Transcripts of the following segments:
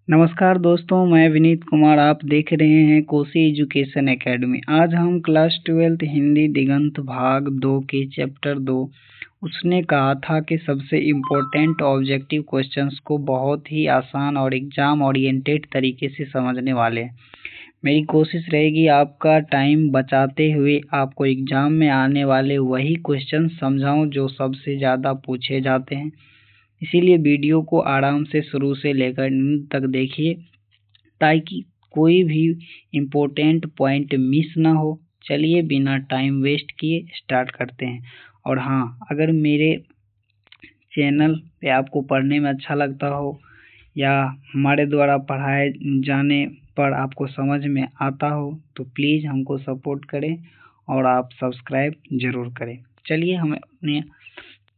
नमस्कार दोस्तों, मैं विनीत कुमार। आप देख रहे हैं कोसी एजुकेशन एकेडमी। आज हम क्लास 12th हिंदी दिगंत भाग 2 के चैप्टर 2 उसने कहा था कि सबसे इम्पोर्टेंट ऑब्जेक्टिव क्वेश्चंस को बहुत ही आसान और एग्जाम ओरिएंटेड तरीके से समझने वाले हैं। मेरी कोशिश रहेगी आपका टाइम बचाते हुए आपको एग्जाम में आने वाले वही क्वेश्चन समझाऊं जो सबसे ज़्यादा पूछे जाते हैं। इसीलिए वीडियो को आराम से शुरू से लेकर अंत तक देखिए ताकि कोई भी इम्पोर्टेंट पॉइंट मिस ना हो। चलिए बिना टाइम वेस्ट किए स्टार्ट करते हैं। और हाँ, अगर मेरे चैनल पे आपको पढ़ने में अच्छा लगता हो या हमारे द्वारा पढ़ाए जाने पर आपको समझ में आता हो तो प्लीज़ हमको सपोर्ट करें और आप सब्सक्राइब ज़रूर करें। चलिए हम अपने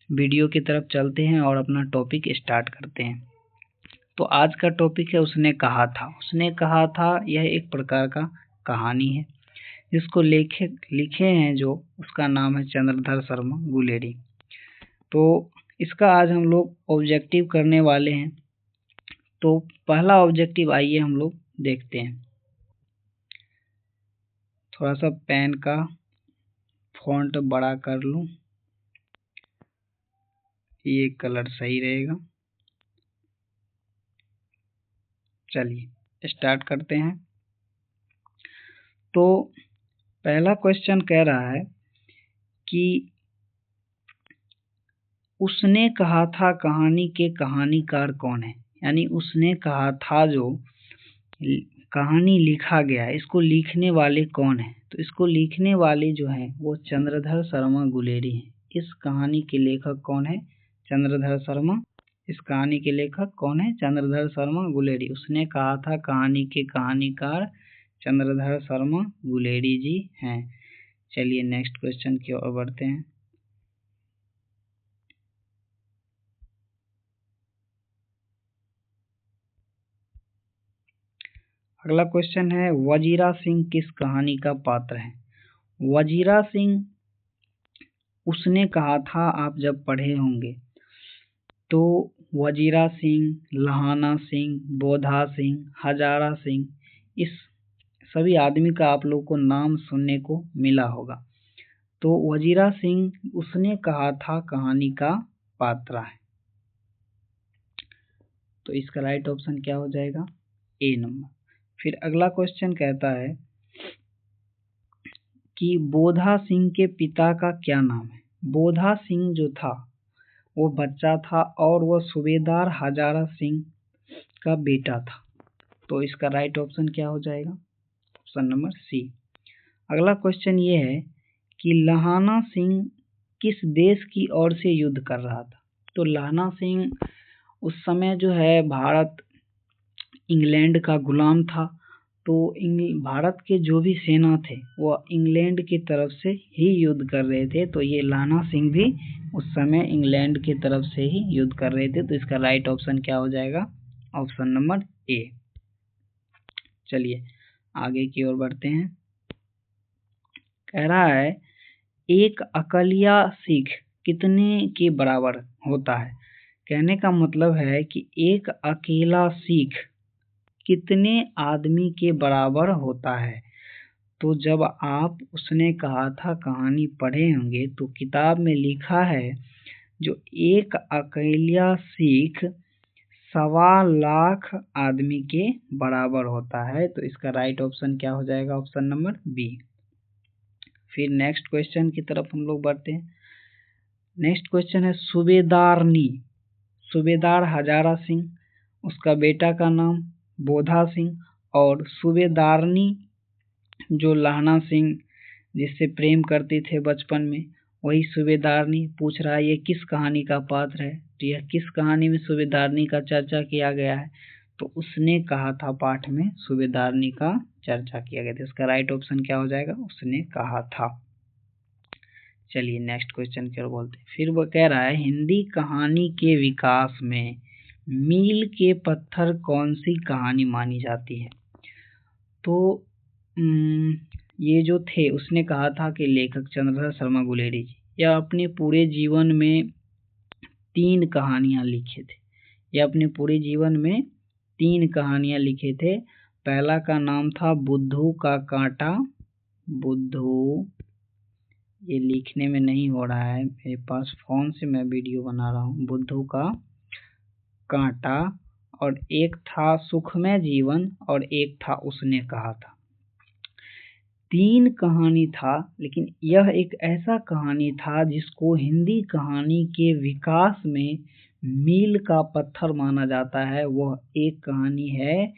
वीडियो की तरफ चलते हैं और अपना टॉपिक स्टार्ट करते हैं। तो आज का टॉपिक है उसने कहा था। उसने कहा था यह एक प्रकार का कहानी है जिसको लिखे हैं जो उसका नाम है चंद्रधर शर्मा गुलेरी। तो इसका आज हम लोग ऑब्जेक्टिव करने वाले हैं। तो पहला ऑब्जेक्टिव आइए हम लोग देखते हैं। थोड़ा सा पेन का फॉन्ट बड़ा कर लूं, ये कलर सही रहेगा। चलिए स्टार्ट करते हैं। तो पहला क्वेश्चन कह रहा है कि उसने कहा था कहानी के कहानीकार कौन है। यानी उसने कहा था जो कहानी लिखा गया है इसको लिखने वाले कौन है। तो इसको लिखने वाले जो है वो चंद्रधर शर्मा गुलेरी है। इस कहानी के लेखक कौन है? चंद्रधर शर्मा। इस कहानी के लेखक कौन है? चंद्रधर शर्मा गुलेरी। उसने कहा था कहानी के कहानीकार चंद्रधर शर्मा गुलेरी जी हैं। चलिए नेक्स्ट क्वेश्चन की ओर बढ़ते हैं। अगला क्वेश्चन है वजीरा सिंह किस कहानी का पात्र है। वजीरा सिंह उसने कहा था, आप जब पढ़े होंगे तो वजीरा सिंह, लहाना सिंह, बोधा सिंह, हजारा सिंह, इस सभी आदमी का आप लोग को नाम सुनने को मिला होगा। तो वजीरा सिंह उसने कहा था कहानी का पात्र है। तो इसका राइट ऑप्शन क्या हो जाएगा? ए नंबर। फिर अगला क्वेश्चन कहता है कि बोधा सिंह के पिता का क्या नाम है। बोधा सिंह जो था वो बच्चा था और वह सूबेदार हजारा सिंह का बेटा था। तो इसका राइट ऑप्शन क्या हो जाएगा? Option number C. अगला क्वेश्चन ये है कि लहाना सिंह किस देश की ओर से युद्ध कर रहा था। तो लहाना सिंह उस समय जो है भारत इंग्लैंड का गुलाम था। तो भारत के जो भी सेना थे वो इंग्लैंड की तरफ से ही युद्ध कर रहे थे। तो ये लहाना सिंह भी उस समय इंग्लैंड की तरफ से ही युद्ध कर रहे थे। तो इसका राइट ऑप्शन क्या हो जाएगा? Option number A. चलिए आगे की ओर बढ़ते हैं। कह रहा है एक अकलिया सिख कितने के बराबर होता है। कहने का मतलब है कि एक अकेला सिख कितने आदमी के बराबर होता है। तो जब आप उसने कहा था कहानी पढ़े होंगे तो किताब में लिखा है जो एक अकेला सिख 1.25 लाख आदमी के बराबर होता है। तो इसका राइट ऑप्शन क्या हो जाएगा? Option number B. फिर नेक्स्ट क्वेश्चन की तरफ हम लोग बढ़ते हैं। नेक्स्ट क्वेश्चन है सूबेदारनी। सूबेदार हजारा सिंह, उसका बेटा का नाम बोधा सिंह, और सूबेदारनी जो लहाना सिंह जिससे प्रेम करते थे बचपन में, वही सूबेदारनी। पूछ रहा है ये किस कहानी का पात्र है। तो यह किस कहानी में सूबेदारनी का चर्चा किया गया है। तो उसने कहा था पाठ में सूबेदारनी का चर्चा किया गया था। इसका राइट ऑप्शन क्या हो जाएगा? उसने कहा था। चलिए नेक्स्ट क्वेश्चन की ओर बोलते हैं। फिर वो कह रहा है हिंदी कहानी के विकास में मील के पत्थर कौन सी कहानी मानी जाती है। तो ये जो थे उसने कहा था कि लेखक चंद्रधर शर्मा गुलेरी जी यह अपने पूरे जीवन में 3 कहानियां लिखे थे। यह अपने पूरे जीवन में 3 कहानियां लिखे थे। पहला का नाम था बुद्धू का कांटा। बुद्धू, ये लिखने में नहीं हो रहा है मेरे पास, फोन से मैं वीडियो बना रहा हूँ। बुद्धू का कांटा, और एक था सुखमय जीवन, और एक था उसने कहा था। 3 कहानी था, लेकिन यह एक ऐसा कहानी था जिसको हिंदी कहानी के विकास में मील का पत्थर माना जाता है। वह एक कहानी है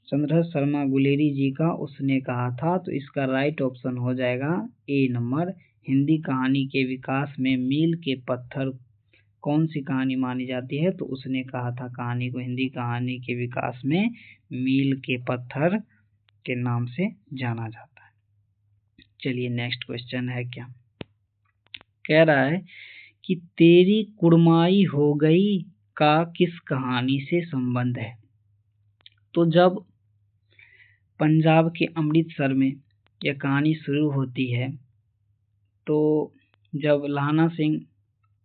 चंद्रधर शर्मा गुलेरी जी का उसने कहा था। तो इसका राइट ऑप्शन हो जाएगा ए नंबर। हिंदी कहानी के विकास में मील के पत्थर कौन सी कहानी मानी जाती है? तो उसने कहा था कहानी को हिंदी कहानी के विकास में मील के पत्थर के नाम से जाना जाता है। चलिए नेक्स्ट क्वेश्चन है क्या, कह रहा है कि तेरी कुड़माई हो गई का किस कहानी से संबंध है? तो जब पंजाब के अमृतसर में यह कहानी शुरू होती है, तो जब लाना सिंह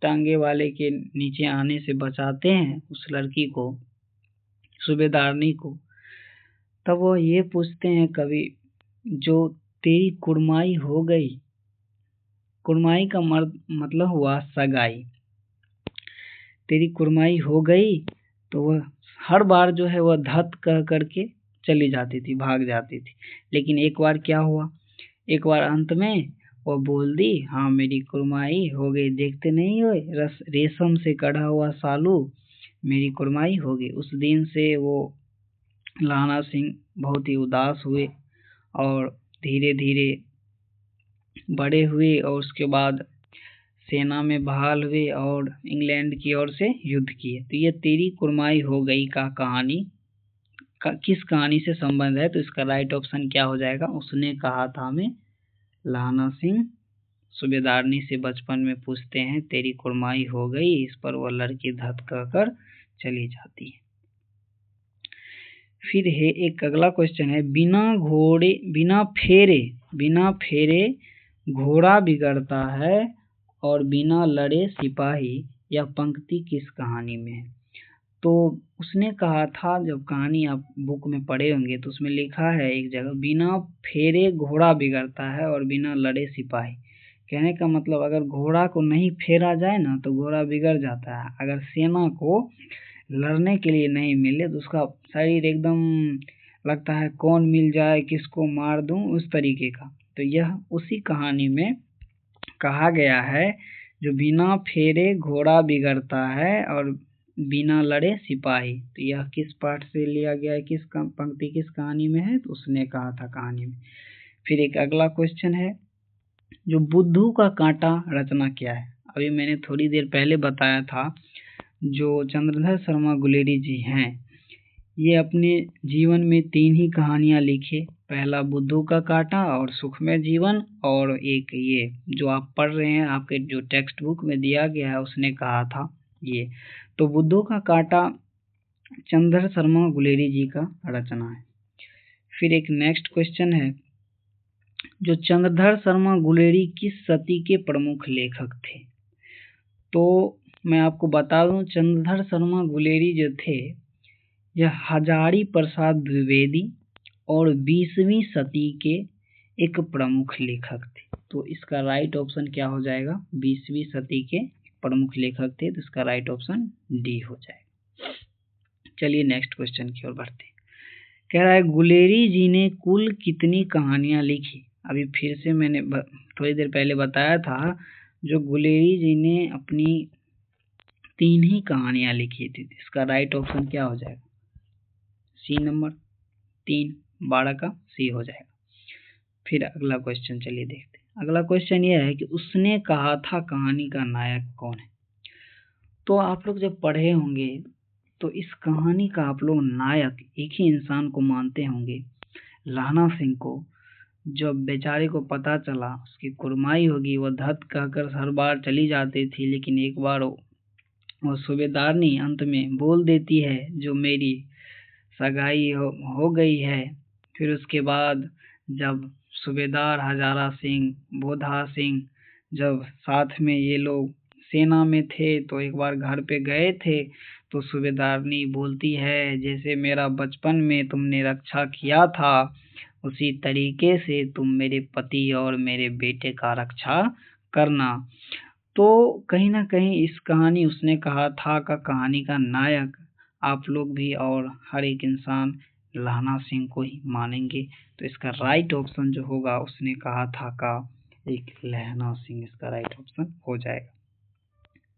टांगे वाले के नीचे आने से बचाते हैं उस लड़की को, सूबेदारनी को, तब वो ये पूछते हैं कवि, जो तेरी कुड़माई हो गई, कुड़माई का मतलब हुआ सगाई, तेरी कुड़माई हो गई, तो वह हर बार जो है वह धत कह करके चली जाती थी, भाग जाती थी। लेकिन एक बार क्या हुआ, एक बार अंत में वो बोल दी, हाँ मेरी कुड़माई हो गई, देखते नहीं हो रेशम से कढ़ा हुआ सालू, मेरी कुड़माई हो गई। उस दिन से वो लाना सिंह बहुत ही उदास हुए और धीरे धीरे बड़े हुए, और उसके बाद सेना में बहाल हुए और इंग्लैंड की ओर से युद्ध किए। तो ये तेरी कुड़माई हो गई का कहानी किस कहानी से संबंध है? तो इसका राइट ऑप्शन क्या हो जाएगा? उसने कहा था हमें। लाना सिंह सूबेदारनी से बचपन में पूछते हैं तेरी कुड़माई हो गई, इस पर वह लड़की धत कहकर चली जाती है। फिर है एक अगला क्वेश्चन है, बिना फेरे घोड़ा बिगड़ता है और बिना लड़े सिपाही, यह पंक्ति किस कहानी में है? तो उसने कहा था, जब कहानी आप बुक में पढ़े होंगे तो उसमें लिखा है एक जगह, बिना फेरे घोड़ा बिगड़ता है और बिना लड़े सिपाही। कहने का मतलब अगर घोड़ा को नहीं फेरा जाए ना तो घोड़ा बिगड़ जाता है। अगर सेना को लड़ने के लिए नहीं मिले तो उसका शरीर एकदम लगता है कौन मिल जाए किसको मार दूं, उस तरीके का। तो यह उसी कहानी में कहा गया है, जो बिना फेरे घोड़ा बिगड़ता है और बिना लड़े सिपाही। तो यह किस पाठ से लिया गया है, किस पंक्ति किस कहानी में है? तो उसने कहा था कहानी में। फिर एक अगला क्वेश्चन है, जो बुद्धू का कांटा रचना क्या है? अभी मैंने थोड़ी देर पहले बताया था, जो चंद्रधर शर्मा गुलेरी जी हैं, ये अपने जीवन में 3 ही कहानियां लिखे। पहला बुद्धू का कांटा और सुखमय जीवन, और एक ये जो आप पढ़ रहे हैं, आपके जो टेक्स्ट बुक में दिया गया है उसने कहा था ये। तो बुद्धू का कांटा चंद्रधर शर्मा गुलेरी जी का रचना है। फिर एक नेक्स्ट क्वेश्चन है, जो चंद्रधर शर्मा गुलेरी किस सती के प्रमुख लेखक थे? तो मैं आपको बता दूं, चंद्रधर शर्मा गुलेरी जो थे, यह हजारी प्रसाद द्विवेदी और 20वीं सदी के एक प्रमुख लेखक थे। तो इसका राइट ऑप्शन क्या हो जाएगा? 20वीं सदी के प्रमुख लेखक थे, तो इसका राइट ऑप्शन डी हो जाएगा। चलिए नेक्स्ट क्वेश्चन की ओर बढ़ते हैं। कह रहा है, गुलेरी जी ने कुल कितनी कहानियां लिखी? अभी फिर से मैंने थोड़ी देर पहले बताया था, जो गुलेरी जी ने अपनी 3 ही कहानियां लिखी थी। इसका राइट ऑप्शन क्या हो जाएगा? सी नंबर 3, 12 का सी हो जाएगा। फिर अगला क्वेश्चन चलिए देखते हैं। अगला क्वेश्चन यह है कि उसने कहा था कहानी का नायक कौन है? तो आप लोग जब पढ़े होंगे तो इस कहानी का आप लोग नायक एक ही इंसान को मानते होंगे, लाना सिंह को। जब बेचारे को पता चला उसकी कुड़माई होगी, वह धत कहकर हर बार चली जाती थी, लेकिन एक बार वो सूबेदारनी अंत में बोल देती है, जो मेरी सगाई हो गई है। फिर उसके बाद जब सूबेदार हजारा सिंह, बोधा सिंह जब साथ में ये लोग सेना में थे, तो एक बार घर पे गए थे, तो सूबेदारनी बोलती है, जैसे मेरा बचपन में तुमने रक्षा किया था उसी तरीके से तुम मेरे पति और मेरे बेटे का रक्षा करना। तो कहीं ना कहीं इस कहानी उसने कहा था का कहानी का नायक आप लोग भी और हर एक इंसान लहना सिंह को ही मानेंगे। तो इसका राइट ऑप्शन जो होगा उसने कहा था का एक लहना सिंह इसका राइट ऑप्शन हो जाएगा।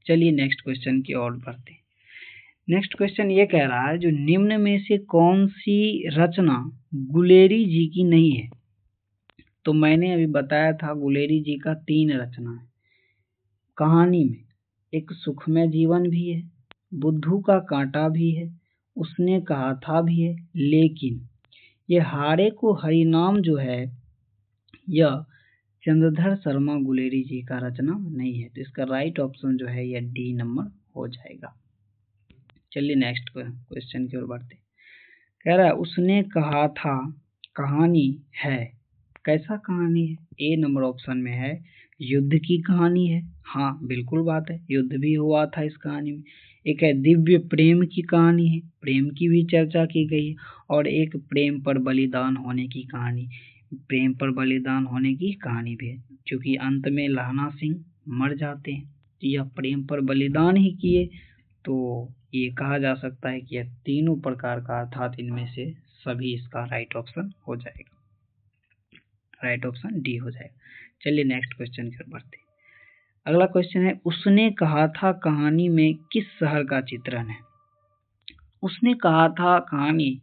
चलिए नेक्स्ट क्वेश्चन की ओर बढ़ते हैं। नेक्स्ट क्वेश्चन ये कह रहा है, जो निम्न में से कौन सी रचना गुलेरी जी की नहीं है। तो मैंने अभी बताया था गुलेरी जी का 3 रचना है कहानी में। एक सुखमय जीवन भी है, बुद्धू का कांटा भी है, उसने कहा था भी है, लेकिन ये हारे को हरिनाम जो है यह चंद्रधर शर्मा गुलेरी जी का रचना नहीं है। तो इसका राइट ऑप्शन जो है यह डी नंबर हो जाएगा। चलिए नेक्स्ट क्वेश्चन की ओर बढ़ते। कह रहा है उसने कहा था कहानी है, कैसा कहानी है। ए नंबर ऑप्शन में है युद्ध की कहानी है। हाँ बिल्कुल बात है, युद्ध भी हुआ था इस कहानी में। एक है दिव्य प्रेम की कहानी है, प्रेम की भी चर्चा की गई है। और एक प्रेम पर बलिदान होने की कहानी, प्रेम पर बलिदान होने की कहानी भी है। क्योंकि अंत में लहना सिंह मर जाते हैं, यह प्रेम पर बलिदान ही किए। तो ये कहा जा सकता है कि यह तीनों प्रकार का अर्थात इनमें से सभी इसका राइट ऑप्शन हो जाएगा। राइट ऑप्शन डी हो जाएगा। चलिए नेक्स्ट क्वेश्चन की ओर बढ़ते हैं। अगला क्वेश्चन है उसने कहा था कहानी में किस शहर का चित्रण है। उसने कहा था कहानी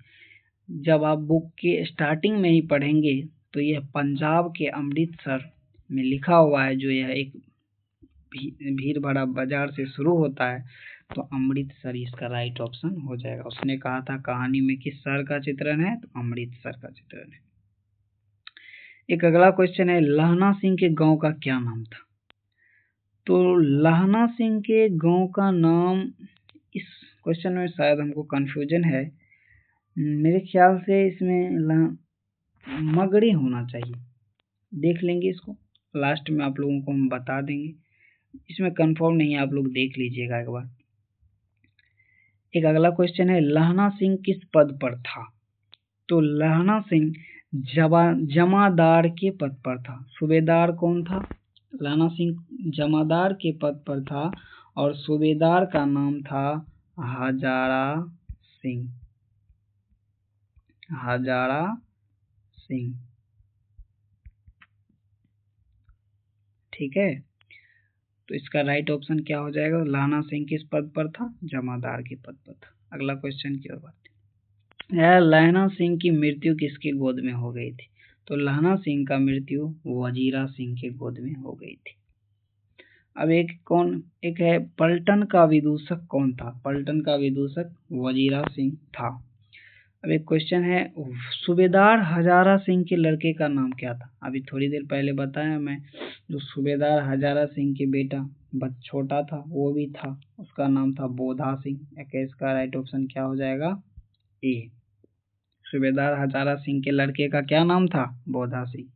जब आप बुक के स्टार्टिंग में ही पढ़ेंगे तो यह पंजाब के अमृतसर में लिखा हुआ है। जो यह एक भीड़ भरा बाजार से शुरू होता है, तो अमृतसर इसका राइट ऑप्शन हो जाएगा। उसने कहा था कहानी में किस शहर का चित्रण है, तो अमृतसर का चित्रण है। एक अगला क्वेश्चन है लहना सिंह के गांव का क्या नाम था। तो लहना सिंह के गांव का नाम, इस क्वेश्चन में शायद हमको कंफ्यूजन है, मेरे ख्याल से इसमें मगड़ी होना चाहिए। देख लेंगे इसको, लास्ट में आप लोगों को हम बता देंगे। इसमें कंफर्म नहीं है, आप लोग देख लीजिएगा एक बार। एक अगला क्वेश्चन है लहना सिंह किस पद पर था। तो लहना सिंह जमादार के पद पर था। सूबेदार कौन था, लहना सिंह जमादार के पद पर था और सूबेदार का नाम था हजारा सिंह। हजारा सिंह, ठीक है। तो इसका राइट ऑप्शन क्या हो जाएगा, लहना सिंह किस पद पर था, जमादार के पद पर था। अगला क्वेश्चन की ओर बढ़ते हैं। लहना सिंह की मृत्यु किसके गोद में हो गई थी। तो लहना सिंह का मृत्यु वजीरा सिंह के गोद में हो गई थी। अब एक है पलटन का विदूषक कौन था। पलटन का विदूषक वजीरा सिंह था। अब एक क्वेश्चन है सूबेदार हजारा सिंह के लड़के का नाम क्या था। अभी थोड़ी देर पहले बताया मैं, जो सूबेदार हजारा सिंह के बेटा छोटा था वो भी था, उसका नाम था बोधा सिंह। इसका राइट ऑप्शन क्या हो जाएगा, ए। सूबेदार हजारा सिंह के लड़के का क्या नाम था, बोधा सिंह।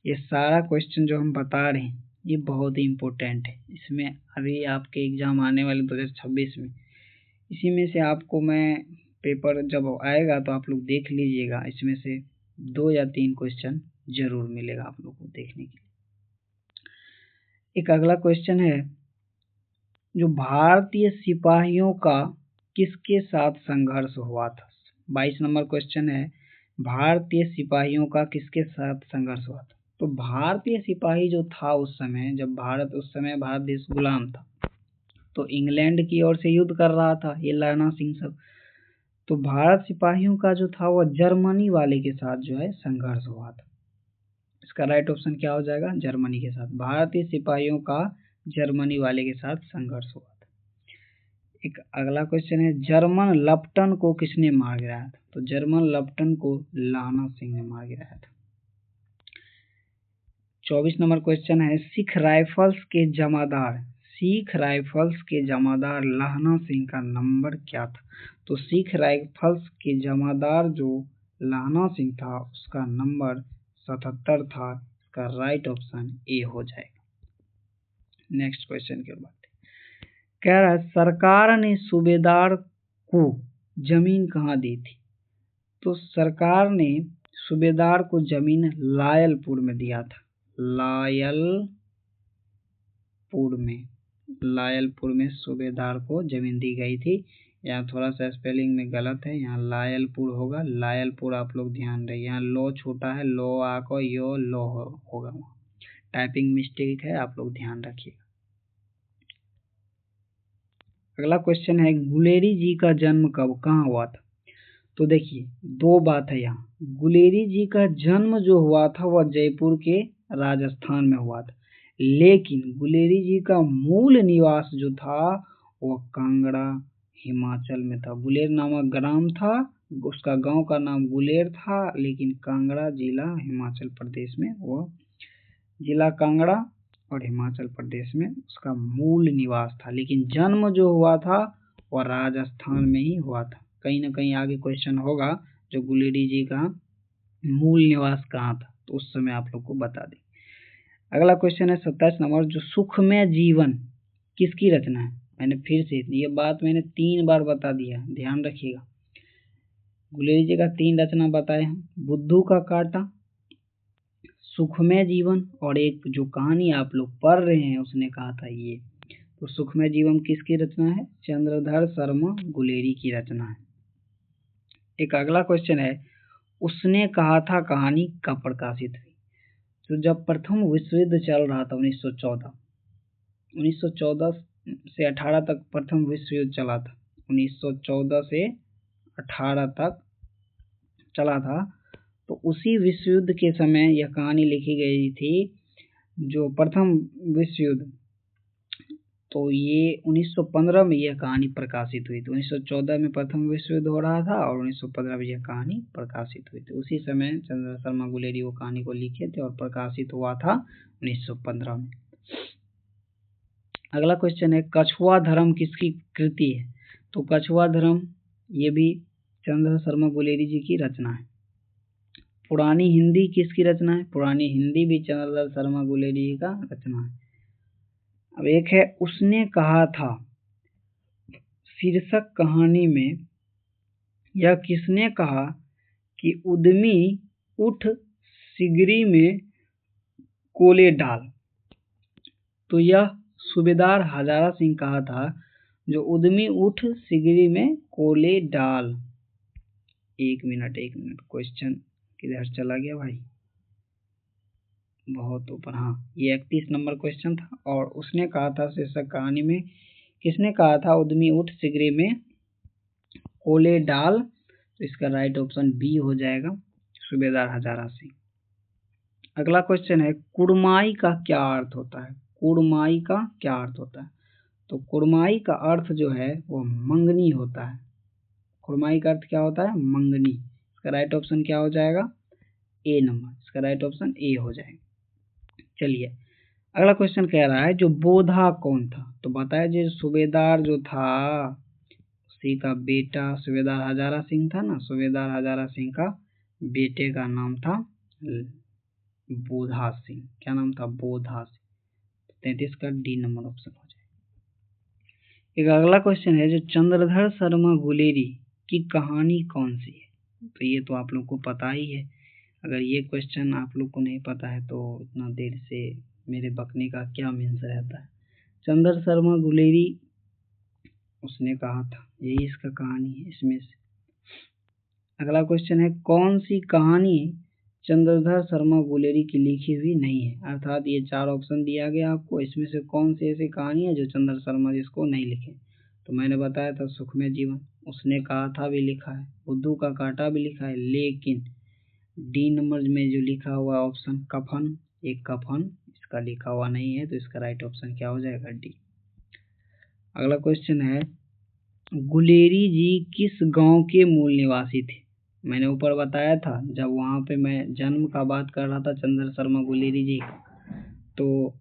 ये सारा क्वेश्चन जो हम बता रहे हैं ये बहुत ही इम्पोर्टेंट है। इसमें अभी आपके एग्जाम आने वाले 2026 में, इसी में से आपको मैं पेपर जब आएगा तो आप लोग देख लीजिएगा, इसमें से 2 या 3 क्वेश्चन जरूर मिलेगा आप लोग को देखने के लिए। एक अगला क्वेश्चन है जो भारतीय सिपाहियों का किसके साथ संघर्ष हुआ था। 22 नंबर क्वेश्चन है भारतीय सिपाहियों का किसके साथ संघर्ष हुआ था। तो भारतीय सिपाही जो था उस समय, जब उस समय भारत देश गुलाम था, तो इंग्लैंड की ओर से युद्ध कर रहा था ये लहना सिंह सब। तो भारत सिपाहियों का जो था वह जर्मनी वाले के साथ जो है संघर्ष हुआ था। इसका राइट ऑप्शन क्या हो जाएगा, जर्मनी के साथ। भारतीय सिपाहियों का जर्मनी वाले के साथ संघर्ष हुआ था। एक अगला क्वेश्चन है जर्मन लप्टन को किसने मार गिराया था। तो जर्मन लप्टन को लहना सिंह ने मार गिराया था। 24 नंबर क्वेश्चन है सिख राइफल्स के जमादार लहना सिंह का नंबर क्या था। तो सिख राइफल्स के जमादार जो लहना सिंह था उसका नंबर 77 था। इसका राइट ऑप्शन ए हो जाएगा। नेक्स्ट क्वेश्चन की बात कह रहा है सरकार ने सूबेदार को जमीन कहाँ दी थी। तो सरकार ने सूबेदार को जमीन लायलपुर में दिया था। लायलपुर में सूबेदार को जमीन दी गई थी। यहाँ थोड़ा सा स्पेलिंग में गलत है, यहाँ लायलपुर होगा, लायलपुर आप लोग ध्यान रहे। यहाँ लो छोटा है, लो आको यो लो होगा, टाइपिंग मिस्टेक है, आप लोग ध्यान रखिए। अगला क्वेश्चन है गुलेरी जी का जन्म कब कहाँ हुआ था। तो देखिए दो बात है यहाँ, गुलेरी जी का जन्म जो हुआ था वह जयपुर के राजस्थान में हुआ था, लेकिन गुलेरी जी का मूल निवास जो था वह कांगड़ा हिमाचल में था। गुलेर नामक ग्राम था, उसका गांव का नाम गुलेर था, लेकिन कांगड़ा जिला हिमाचल प्रदेश में, वह जिला कांगड़ा और हिमाचल प्रदेश में उसका मूल निवास था, लेकिन जन्म जो हुआ था वह राजस्थान में ही हुआ था। कहीं ना कहीं आगे क्वेश्चन होगा जो गुलेरी जी का मूल निवास कहाँ था, तो उस समय आप लोग को बता दें। अगला क्वेश्चन है 27 नंबर, जो सुखमय जीवन किसकी रचना है। मैंने फिर से ये बात मैंने 3 बार बता दिया, ध्यान रखिएगा। गुलेरी जी का 3 रचना बताए हैं, बुद्धू का कांटा, सुखमय जीवन, और एक जो कहानी आप लोग पढ़ रहे हैं उसने कहा था ये। तो सुखमय जीवन किसकी रचना है, चंद्रधर शर्मा गुलेरी की रचना है। एक अगला क्वेश्चन है, उसने कहा था कहानी कब प्रकाशित हुई। तो जब प्रथम विश्व युद्ध चल रहा था 1914 से 18 तक प्रथम विश्व युद्ध चला था, 1914 से 18 तक चला था, तो उसी विश्व युद्ध के समय यह कहानी लिखी गई थी, जो प्रथम विश्व युद्ध। तो ये 1915 में यह कहानी प्रकाशित हुई थी। 1914 में प्रथम विश्व युद्ध हो रहा था और 1915 में यह कहानी प्रकाशित हुई थी। उसी समय चंद्रधर शर्मा गुलेरी वो कहानी को लिखे थे और प्रकाशित हुआ था 1915 में। अगला क्वेश्चन है, कछुआ धर्म किसकी कृति है। तो कछुआ धर्म ये भी चंद्रधर शर्मा गुलेरी जी की रचना है। पुरानी हिंदी किसकी रचना है। पुरानी हिंदी भी चंद्रधर शर्मा गुलेरी जी का रचना है। अब एक है उसने कहा था, शीर्षक कहानी में यह किसने कहा कि उद्यमी उठ सिगरी में कोले डाल। तो यह सूबेदार हजारा सिंह कहा था, जो उद्यमी उठ सिगरी में कोले डाल। एक मिनट क्वेश्चन किधर चला गया भाई, बहुत ऊपर। हाँ, ये 31 नंबर क्वेश्चन था। और उसने कहा था शीर्षक कहानी में किसने कहा था उद्यमी उठ सिगरी में कोले डाल। तो इसका राइट ऑप्शन बी हो जाएगा, सूबेदार हजारा सिंह। अगला क्वेश्चन है, कुड़माई का क्या अर्थ होता है। कुड़माई का क्या अर्थ होता है। तो कुड़माई का अर्थ जो है वो मंगनी होता है। कुड़माई का अर्थ क्या होता है, मंगनी। इसका राइट ऑप्शन क्या हो जाएगा, ए नंबर। इसका राइट ऑप्शन ए हो जाएगा। चलिए अगला क्वेश्चन कह रहा है, जो बोधा कौन था। तो बताया जो सूबेदार जो था उसी का बेटा सूबेदार हजारा सिंह था ना, सूबेदार हजारा सिंह का बेटे का नाम था बोधा सिंह। क्या नाम था, बोधा सिंह। 33 का डी नंबर ऑप्शन हो जाएगा। एक अगला क्वेश्चन है, जो चंद्रधर शर्मा गुलेरी की कहानी कौन सी है। तो ये तो आप लोग को पता ही है। अगर ये क्वेश्चन आप लोग को नहीं पता है तो इतना देर से मेरे बकने का क्या मीन्स रहता है। चंद्रधर शर्मा गुलेरी उसने कहा था, यही इसका कहानी है इसमें से। अगला क्वेश्चन है, कौन सी कहानी चंद्रधर शर्मा गुलेरी की लिखी हुई नहीं है। अर्थात ये 4 ऑप्शन दिया गया आपको, इसमें से कौन सी ऐसी कहानी है जो चंद्रधर शर्मा जिसको नहीं लिखे। तो मैंने बताया था सुखमय जीवन, उसने कहा था भी लिखा है, बुद्धू का कांटा भी लिखा है, लेकिन डी नंबर में जो लिखा हुआ ऑप्शन कफन, एक कफन इसका लिखा हुआ नहीं है। तो इसका राइट ऑप्शन क्या हो जाएगा, डी। अगला क्वेश्चन है, गुलेरी जी किस गांव के मूल निवासी थे। मैंने ऊपर बताया था जब वहाँ पे मैं जन्म का बात कर रहा था चंद्रधर शर्मा गुलेरी जी का, तो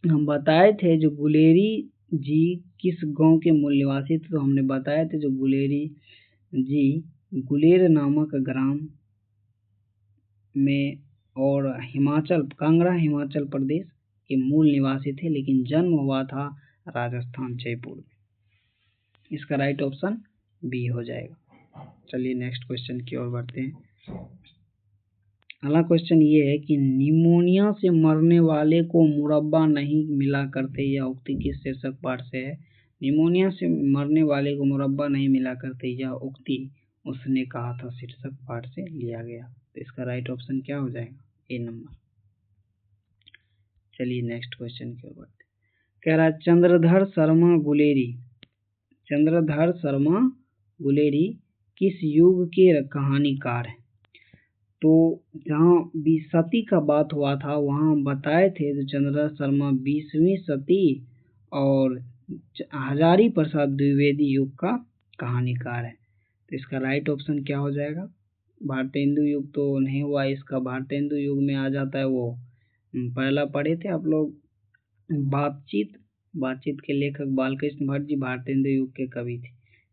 हम बताए थे जो गुलेरी जी किस गांव के मूल निवासी थे। तो हमने बताया थे जो गुलेरी जी गुलेर नामक ग्राम में और हिमाचल कांगड़ा हिमाचल प्रदेश के मूल निवासी थे, लेकिन जन्म हुआ था राजस्थान जयपुर में। इसका राइट ऑप्शन बी हो जाएगा। चलिए नेक्स्ट क्वेश्चन की ओर बढ़ते हैं। अगला क्वेश्चन ये है कि निमोनिया से मरने वाले को मुरब्बा नहीं मिला करते, यह उक्ति किस शीर्षक पाठ से है? निमोनिया से मरने वाले को मुरब्बा नहीं मिला करते, यह उक्ति उसने कहा था शीर्षक पाठ से लिया गया। तो इसका राइट ऑप्शन क्या हो जाएगा? ए नंबर। चलिए नेक्स्ट क्वेश्चन की ओर बढ़ते हैं। कह रहा है चंद्रधर शर्मा गुलेरी किस युग के कहानीकार हैं? तो जहाँ सती का बात हुआ था वहाँ हम बताए थे तो चंद्रधर शर्मा 20वीं सती और हजारी प्रसाद द्विवेदी युग का कहानीकार है। तो इसका राइट ऑप्शन क्या हो जाएगा? भारतेंदु युग तो नहीं हुआ, इसका भारतेंदु युग में आ जाता है वो पहला पढ़े थे आप लोग, बातचीत के लेखक बालकृष्ण भट्ट जी भारतेंदु युग के कवि थे,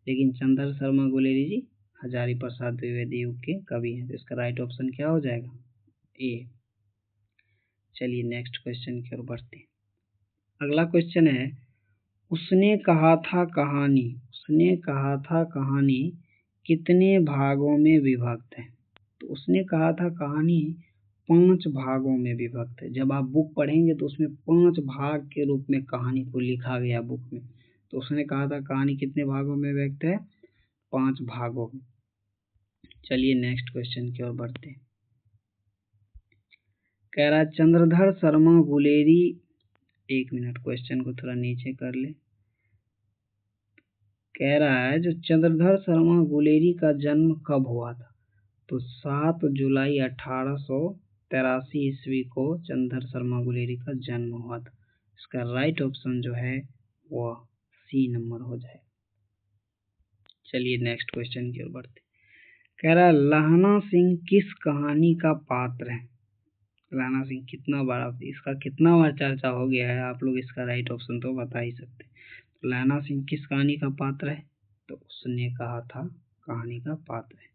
लेकिन चंद्रधर शर्मा गुलेरी जी हजारी प्रसाद द्विवेदी युग के कवि हैं। तो इसका राइट ऑप्शन क्या हो जाएगा? ए। चलिए नेक्स्ट क्वेश्चन की ओर बढ़ते हैं। अगला क्वेश्चन है उसने कहा था कहानी कितने भागों में विभक्त है? तो उसने कहा था कहानी 5 भागों में विभक्त है। जब आप बुक पढ़ेंगे तो उसमें 5 भाग के रूप में कहानी को लिखा गया बुक में। तो उसने कहा था कहानी कितने भागों में विभक्त है? 5 भागों में। चलिए नेक्स्ट क्वेश्चन की ओर बढ़ते हैं। कह रहा चंद्रधर शर्मा गुलेरी, एक मिनट क्वेश्चन को थोड़ा नीचे कर ले। कह रहा है जो चंद्रधर शर्मा गुलेरी का जन्म कब हुआ था? तो 7 जुलाई 1883 ईस्वी को चंद्रधर शर्मा गुलेरी का जन्म हुआ था। इसका राइट ऑप्शन जो है वह सी नंबर हो जाए। चलिए नेक्स्ट क्वेश्चन की ओर बढ़ते। कह रहा है लहना सिंह किस कहानी का पात्र है? लहना सिंह इसका कितना बार चर्चा हो गया है, आप लोग इसका राइट ऑप्शन तो बता ही सकते। लहना सिंह किस कहानी का पात्र है? तो उसने कहा था कहानी का पात्र है।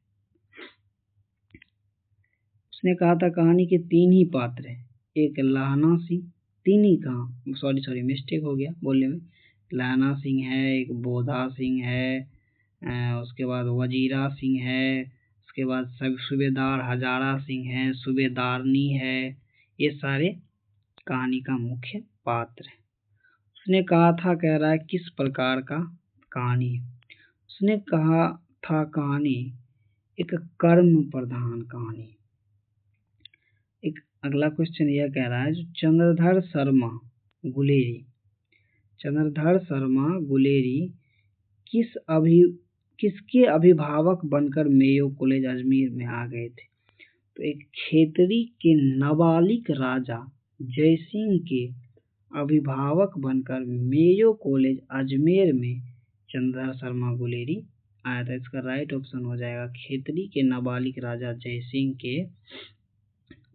उसने कहा था कहानी के 3 ही पात्र हैं, एक लहना सिंह, 3 ही कहा, सॉरी मिस्टेक हो गया बोलने में। लहना सिंह है, एक बोधा सिंह है, उसके बाद वजीरा सिंह है, उसके बाद सूबेदार हजारा सिंह है, सूबेदारनी है, ये सारे कहानी का मुख्य पात्र है। उसने कहा था कह रहा है किस प्रकार का कहानी है? उसने कहा था कहानी एक कर्म प्रधान कहानी। एक अगला क्वेश्चन यह कह रहा है जो चंद्रधर शर्मा गुलेरी किसके अभिभावक बनकर मेयो कॉलेज अजमेर में आ गए थे? तो एक खेतरी के नाबालिग राजा जयसिंह के अभिभावक बनकर मेयो कॉलेज अजमेर में चंद्रधर शर्मा गुलेरी आया था। इसका राइट ऑप्शन हो जाएगा खेतरी के नाबालिग राजा जयसिंह के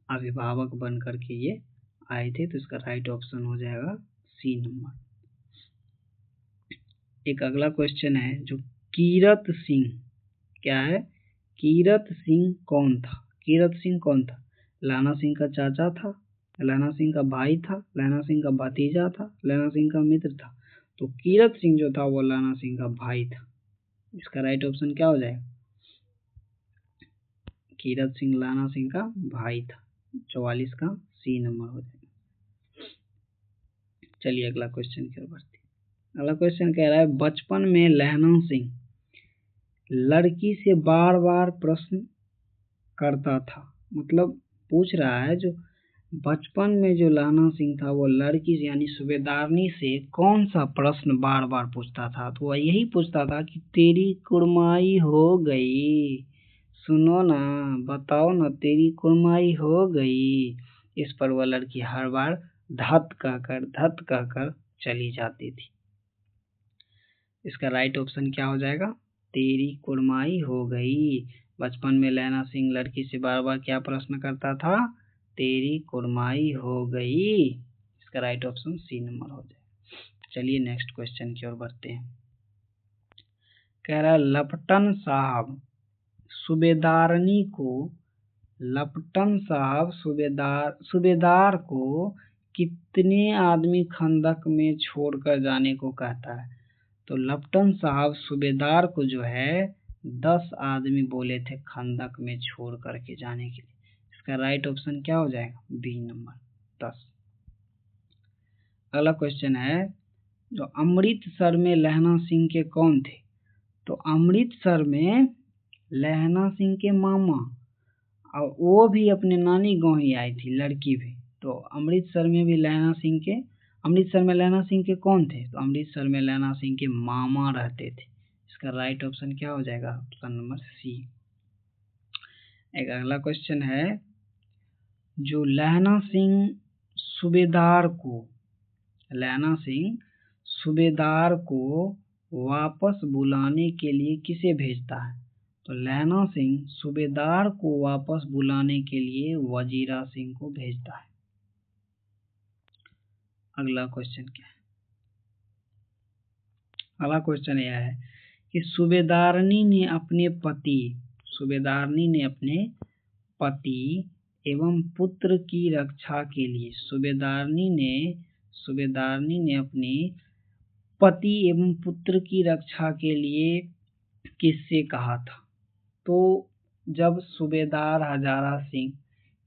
अभिभावक बनकर के ये आए थे। तो इसका राइट ऑप्शन हो जाएगा सी नंबर। एक अगला क्वेश्चन है जो कीरत सिंह, क्या है? कीरत सिंह कौन था? लहना सिंह का चाचा था, लहना सिंह का भाई था, लहना सिंह का भतीजा था, लहना सिंह का मित्र था? तो कीरत सिंह जो था वो लहना सिंह का भाई था। इसका राइट ऑप्शन क्या हो जाएगा? कीरत सिंह लहना सिंह का भाई था। 44 का सी नंबर हो जाएगा। चलिए अगला क्वेश्चन की ओर बढ़ते हैं। अगला क्वेश्चन कह रहा है बचपन में लहना सिंह लड़की से बार बार प्रश्न करता था। मतलब पूछ रहा है जो बचपन में जो लहना सिंह था वो लड़की से यानी सूबेदारनी से कौन सा प्रश्न बार बार पूछता था? तो वह यही पूछता था कि तेरी कुड़माई हो गई, सुनो ना, बताओ ना, तेरी कुड़माई हो गई। इस पर वह लड़की हर बार धत कहकर चली जाती थी। इसका राइट ऑप्शन क्या हो जाएगा? तेरी कुड़माई हो गई। बचपन में लहना सिंह लड़की से बार बार क्या प्रश्न करता था? तेरी कुड़माई हो गई। इसका राइट ऑप्शन सी नंबर हो जाएगा। चलिए नेक्स्ट क्वेश्चन की ओर बढ़ते हैं। कह रहा है लपटन साहब सूबेदार को कितने आदमी खंदक में छोड़कर जाने को कहता है? तो लेफ्टिनेंट साहब सूबेदार को जो है 10 आदमी बोले थे खंदक में छोड़ करके जाने के लिए। इसका राइट ऑप्शन क्या हो जाएगा? B number 10। अगला क्वेश्चन है, जो अमृतसर में लहना सिंह के कौन थे? तो अमृतसर में लहना सिंह के मामा, और वो भी अपने नानी गांव ही आई थी, लड़की भी। तो अमृतसर में लहना सिंह के कौन थे? तो अमृतसर में लहना सिंह के मामा रहते थे। इसका राइट ऑप्शन क्या हो जाएगा? Option number C. एक अगला क्वेश्चन है, जो लहना सिंह सूबेदार को वापस बुलाने के लिए किसे भेजता है? तो लहना सिंह सूबेदार को वापस बुलाने के लिए वजीरा सिंह को भेजता है। अगला क्वेश्चन क्या है? अगला क्वेश्चन यह है कि सूबेदारनी ने अपने पति एवं पुत्र की रक्षा के लिए सूबेदारनी ने अपने पति एवं पुत्र की रक्षा के लिए किससे कहा था? तो जब सूबेदार हजारा सिंह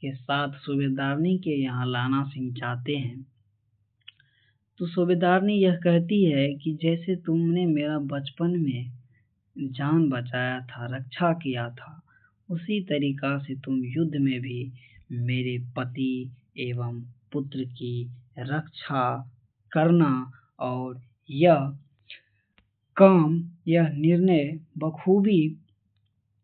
के साथ सूबेदारनी के यहाँ लहना सिंह जाते हैं, तो सूबेदारनी यह कहती है कि जैसे तुमने मेरा बचपन में जान बचाया था, रक्षा किया था, उसी तरीका से तुम युद्ध में भी मेरे पति एवं पुत्र की रक्षा करना। और यह निर्णय बखूबी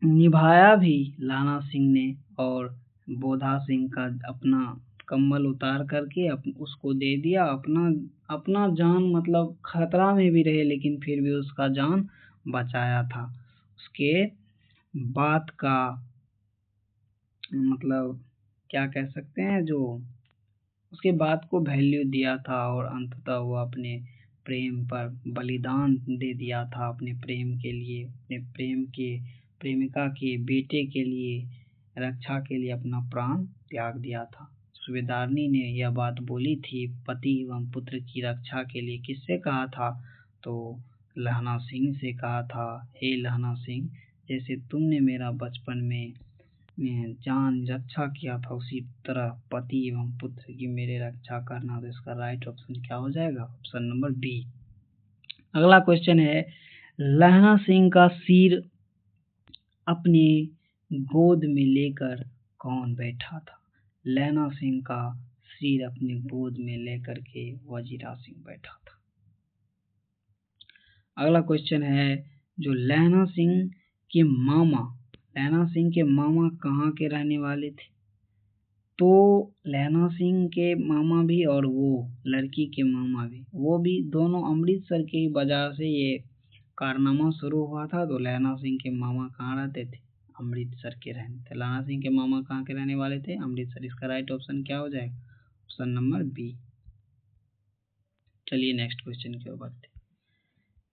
निभाया भी लहना सिंह ने, और बोधा सिंह का अपना कम्बल उतार करके उसको दे दिया। अपना जान मतलब खतरा में भी रहे, लेकिन फिर भी उसका जान बचाया था। उसके बात का मतलब क्या कह सकते हैं, जो उसके बात को वैल्यू दिया था, और अंततः वो अपने प्रेम पर बलिदान दे दिया था। अपने प्रेम के लिए, अपने प्रेमिका के बेटे के लिए, रक्षा के लिए अपना प्राण त्याग दिया था। सूबेदारनी ने यह बात बोली थी पति एवं पुत्र की रक्षा के लिए। किससे कहा था? तो लहना सिंह से कहा था, हे लहना सिंह, जैसे तुमने मेरा बचपन में जान रक्षा किया था, उसी तरह पति एवं पुत्र की मेरे रक्षा करना। तो इसका राइट ऑप्शन क्या हो जाएगा? Option number B. अगला क्वेश्चन है, लहना सिंह का सिर अपने गोद में लेकर कौन बैठा था? लहना सिंह का सिर अपने गोद में लेकर के वजीरा सिंह बैठा था। अगला क्वेश्चन है, जो लहना सिंह के मामा कहाँ के रहने वाले थे? तो लहना सिंह के मामा भी और वो लड़की के मामा भी, वो भी दोनों अमृतसर के बाजार से ये कारनामा शुरू हुआ था। तो लहना सिंह के मामा कहाँ रहते थे? अमृतसर के रहने थे। लहना सिंह के मामा कहाँ के रहने वाले थे? अमृतसर। इसका राइट ऑप्शन क्या हो जाएगा? Option number B. चलिए नेक्स्ट क्वेश्चन की ओर बढ़ते।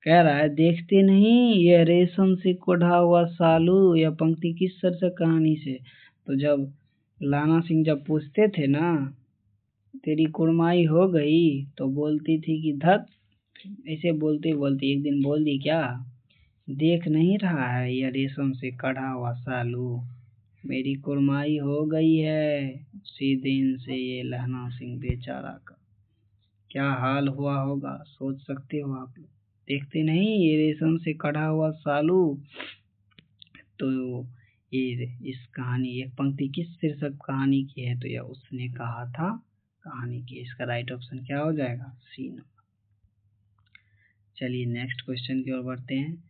कह रहा है, देखते नहीं ये रेशम से कोढ़ा हुआ सालू, यह पंक्ति किस शीर्षक कहानी से? तो जब लहना सिंह जब पूछते थे ना, तेरी कुड़माई हो गई, तो बोलती थी कि धत, ऐसे बोलते बोलते एक दिन बोल दी क्या, देख नहीं रहा है यह रेशम से कढ़ा हुआ सालू, मेरी कुड़माई हो गई है। उसी दिन से ये लहना सिंह बेचारा का क्या हाल हुआ होगा, सोच सकते हो आप लोग। देखते नहीं ये रेशम से कढ़ा हुआ सालू। तो ये इस कहानी, एक पंक्ति किस शीर्षक कहानी की है? तो यह उसने कहा था कहानी की। इसका राइट ऑप्शन क्या हो जाएगा? C number. चलिए नेक्स्ट क्वेश्चन की ओर बढ़ते हैं।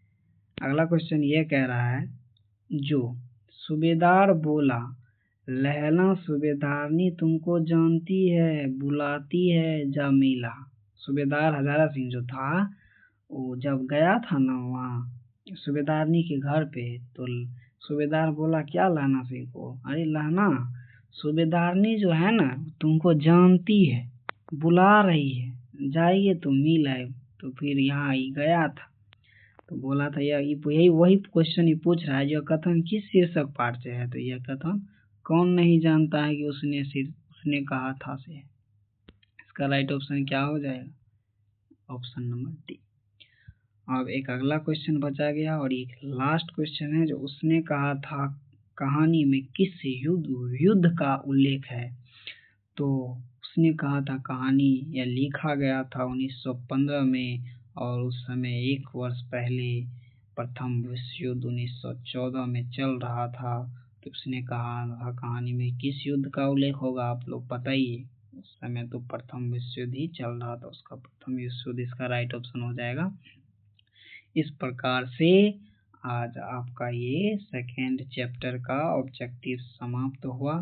अगला क्वेश्चन ये कह रहा है, जो सूबेदार बोला, लहना सूबेदारनी तुमको जानती है, बुलाती है जा मिला। सूबेदार हजारा सिंह जो था, वो जब गया था ना वहाँ सूबेदारनी के घर पे, तो सूबेदार बोला क्या लहना सिंह को, अरे लहना, सूबेदारनी जो है ना तुमको जानती है, बुला रही है, जाइए तुम मिल आए। तो फिर यहाँ ही गया था, तो बोला था यही वही क्वेश्चन ही पूछ रहा है, जो कथन किस शीर्षक पाठ से है? तो यह कथन कौन नहीं जानता है कि उसने कहा था से है। इसका राइट ऑप्शन क्या हो जाएगा? Option number D. अब एक अगला क्वेश्चन बचा गया और एक लास्ट क्वेश्चन है जो उसने कहा था कहानी में किस युद्ध का उल्लेख है। तो उसने कहा था कहानी या लिखा गया था 1915 में और उस समय एक वर्ष पहले प्रथम विश्व युद्ध 1914 में चल रहा था। तो उसने कहा था कहानी में किस युद्ध का उल्लेख होगा, आप लोग बताइए। उस समय तो प्रथम विश्व युद्ध ही चल रहा था, उसका प्रथम विश्व युद्ध इसका राइट ऑप्शन हो जाएगा। इस प्रकार से आज आपका ये सेकेंड चैप्टर का ऑब्जेक्टिव समाप्त हुआ।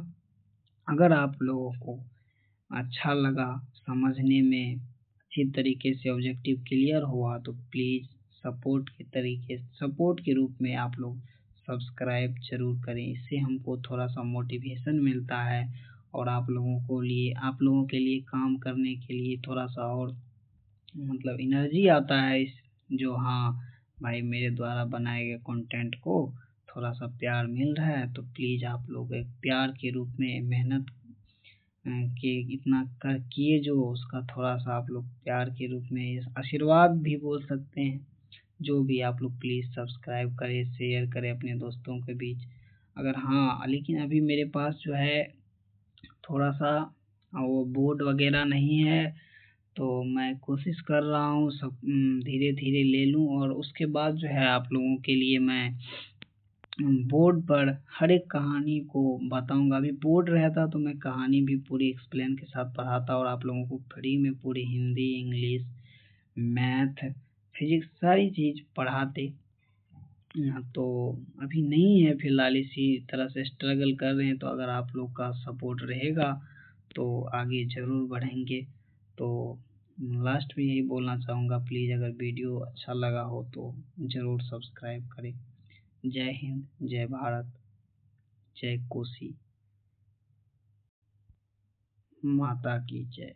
अगर आप लोगों को अच्छा लगा, समझने में अच्छी तरीके से ऑब्जेक्टिव क्लियर हुआ तो प्लीज़ सपोर्ट के रूप में आप लोग सब्सक्राइब जरूर करें। इससे हमको थोड़ा सा मोटिवेशन मिलता है और आप लोगों के लिए काम करने के लिए थोड़ा सा और मतलब एनर्जी आता है जो हाँ भाई मेरे द्वारा बनाए गए कंटेंट को थोड़ा सा प्यार मिल रहा है। तो प्लीज़ आप लोग एक प्यार के रूप में मेहनत के इतना कर किए जो उसका थोड़ा सा आप लोग प्यार के रूप में आशीर्वाद भी बोल सकते हैं। जो भी आप लोग प्लीज़ सब्सक्राइब करें, शेयर करें अपने दोस्तों के बीच। अगर हाँ लेकिन अभी मेरे पास जो है थोड़ा सा वो बोर्ड वगैरह नहीं है, तो मैं कोशिश कर रहा हूँ सब धीरे धीरे ले लूँ और उसके बाद जो है आप लोगों के लिए मैं बोर्ड पर हर एक कहानी को बताऊंगा। अभी बोर्ड रहता तो मैं कहानी भी पूरी एक्सप्लेन के साथ पढ़ाता और आप लोगों को फ्री में पूरी हिंदी, इंग्लिश, मैथ, फिजिक्स सारी चीज़ पढ़ाते। तो अभी नहीं है फिलहाल, इसी तरह से स्ट्रगल कर रहे हैं। तो अगर आप लोग का सपोर्ट रहेगा तो आगे ज़रूर बढ़ेंगे। तो लास्ट में यही बोलना चाहूँगा, प्लीज़ अगर वीडियो अच्छा लगा हो तो ज़रूर सब्सक्राइब करें। जय हिंद, जय भारत, जय कोसी माता की जय।